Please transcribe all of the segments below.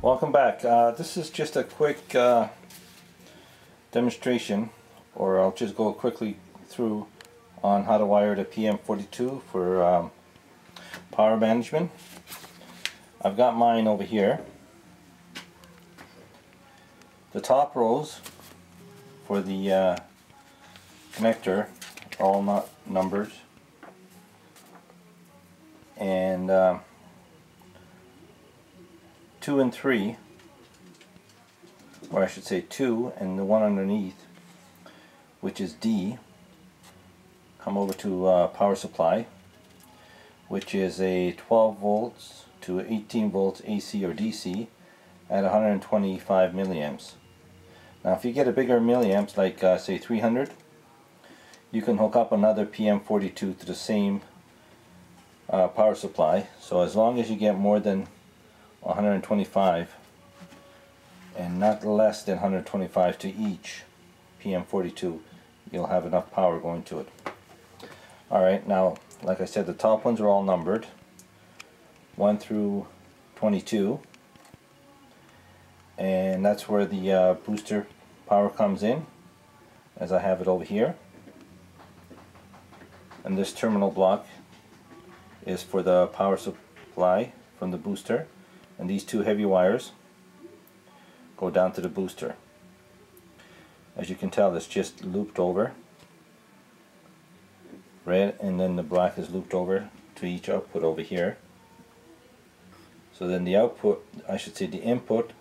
Welcome back. This is just a quick demonstration, or I'll just go quickly through on how to wire the PM42 for power management. I've got mine over here. The top rows for the connector are all not numbered, and 2 and 3, or I should say 2 and the one underneath, which is D, come over to power supply, which is a 12 volts to 18 volts AC or DC at 125 milliamps. Now if you get a bigger milliamps, like say 300, you can hook up another PM42 to the same power supply. So as long as you get more than 125 and not less than 125 to each PM42, you'll have enough power going to it. Alright, now like I said, the top ones are all numbered 1 through 22, and that's where the booster power comes in, as I have it over here. And this terminal block is for the power supply from the booster, and these two heavy wires go down to the booster. As you can tell, it's just looped over red, and then the black is looped over to each output over here. So then the output, I should say the input,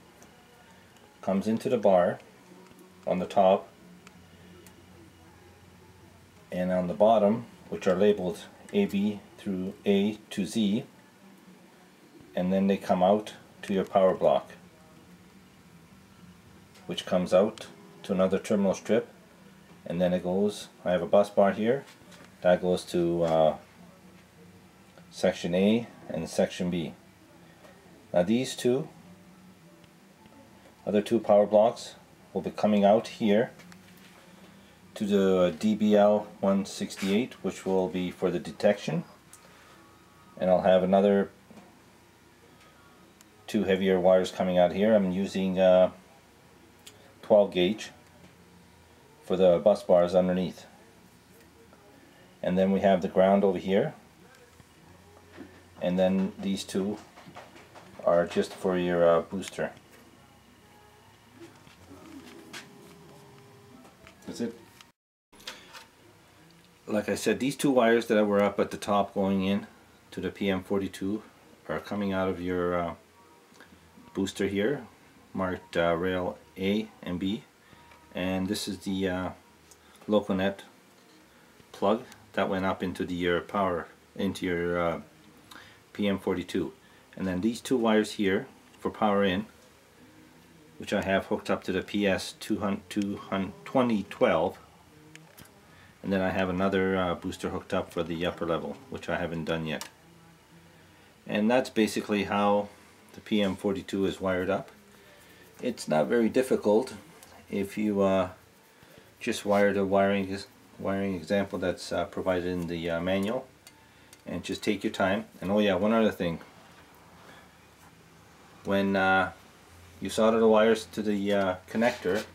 comes into the bar on the top, and on the bottom, which are labeled AB through A to Z, and then they come out to your power block, which comes out to another terminal strip, and then it goes, I have a bus bar here, that goes to section A and section B. Now these two other two power blocks will be coming out here to the DBL 168, which will be for the detection, and I'll have another two heavier wires coming out here. I'm using 12 gauge for the bus bars underneath, and then we have the ground over here, and then these two are just for your booster. That's it. Like I said, these two wires that were up at the top going in to the PM42 are coming out of your booster here, marked rail A and B, and this is the local net plug that went up into the power, into your PM42. And then these two wires here for power in, which I have hooked up to the PS 2012, and then I have another booster hooked up for the upper level, which I haven't done yet. And that's basically how the PM42 is wired up. It's not very difficult if you just wire the wiring example that's provided in the manual, and just take your time. And oh yeah, one other thing, when you solder the wires to the connector,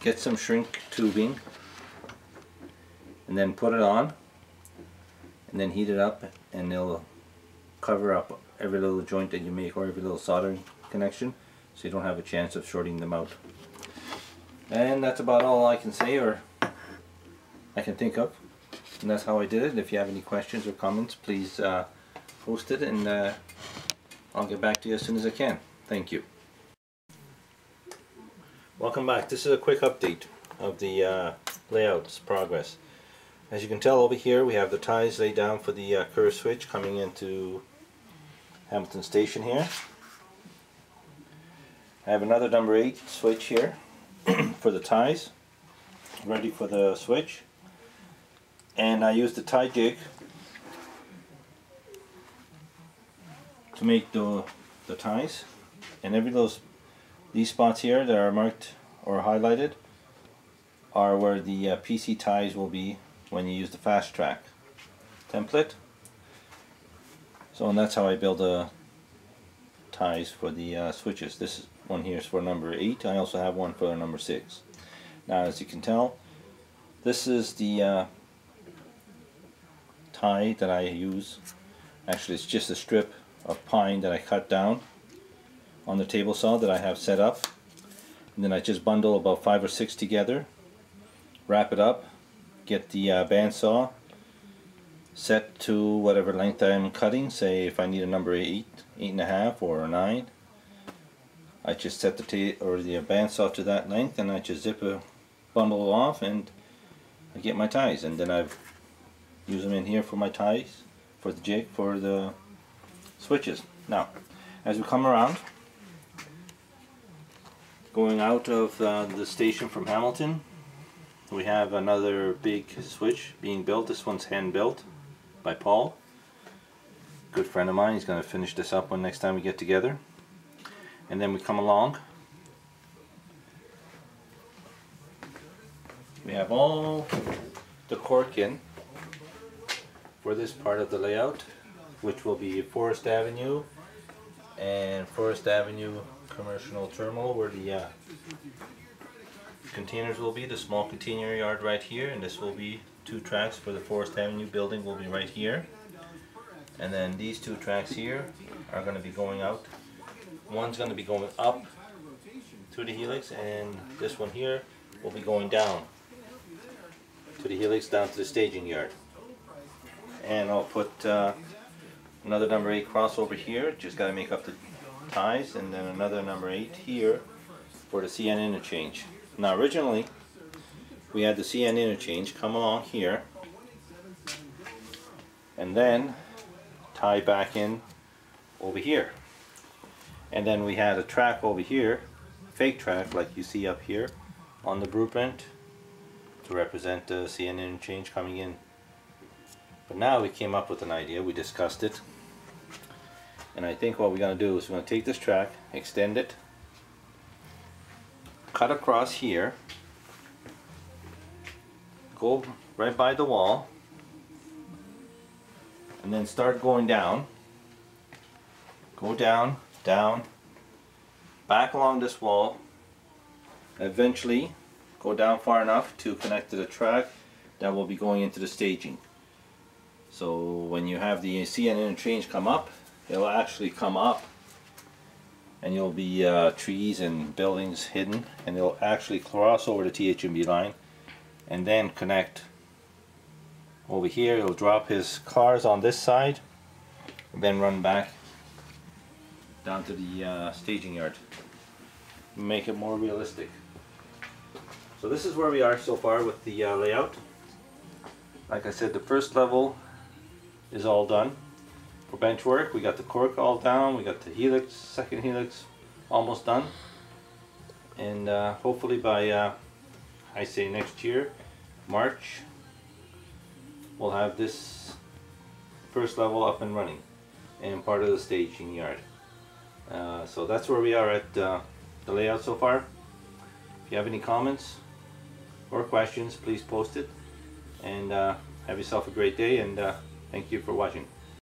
get some shrink tubing and then put it on, and then heat it up, and it'll cover up every little joint that you make, or every little soldering connection, so you don't have a chance of shorting them out. And that's about all I can say, or I can think of, and that's how I did it. If you have any questions or comments, please post it, and I'll get back to you as soon as I can. Thank you. Welcome back. This is a quick update of the layout's progress. As you can tell over here, we have the ties laid down for the curve switch coming into Hamilton Station here. I have another number 8 switch here for the ties, ready for the switch. And I use the tie jig to make the ties, and these spots here that are marked or highlighted are where the PC ties will be when you use the fast track template. So, and that's how I build ties for the switches. This one here is for number 8. I also have one for number 6. Now, as you can tell, this is the tie that I use. Actually, it's just a strip of pine that I cut down on the table saw that I have set up, and then I just bundle about 5 or 6 together, wrap it up, get the bandsaw set to whatever length I'm cutting. Say if I need a number 8, 8.5 or 9, I just set the bandsaw to that length, and I just zip a bundle off and I get my ties, and then I use them in here for my ties, for the jig, for the switches. Now, as we come around, going out of the station from Hamilton, we have another big switch being built. This one's hand built by Paul, good friend of mine. He's going to finish this up next time we get together. And then we come along, we have all the cork in for this part of the layout, which will be Forest Avenue and Forest Avenue Commercial Terminal, where the containers will be. The small container yard right here, and this will be 2 tracks for the Forest Avenue building will be right here. And then these 2 tracks here are going to be going out. One's going to be going up to the helix, and this one here will be going down to the helix, down to the staging yard. And I'll put another number 8 crossover here, just got to make up the ties, and then another number 8 here for the CN interchange. Now, originally we had the CN interchange come along here and then tie back in over here, and then we had a track over here, fake track like you see up here on the blueprint, to represent the CN interchange coming in. But now we came up with an idea, we discussed it, and I think what we're going to do is we're going to take this track, extend it, cut across here, go right by the wall, and then start going down, go down, down, back along this wall, eventually go down far enough to connect to the track that will be going into the staging. So when you have the CN interchange come up, it'll actually come up and you'll be trees and buildings hidden, and it'll actually cross over the THMB line and then connect over here. He'll drop his cars on this side and then run back down to the staging yard, make it more realistic. So this is where we are so far with the layout. Like I said, the first level is all done for bench work. We got the cork all down, we got the helix, second helix almost done, and hopefully by I say next year, March, we'll have this first level up and running and part of the staging yard. So that's where we are at the layout so far. If you have any comments or questions, please post it, and have yourself a great day, and thank you for watching.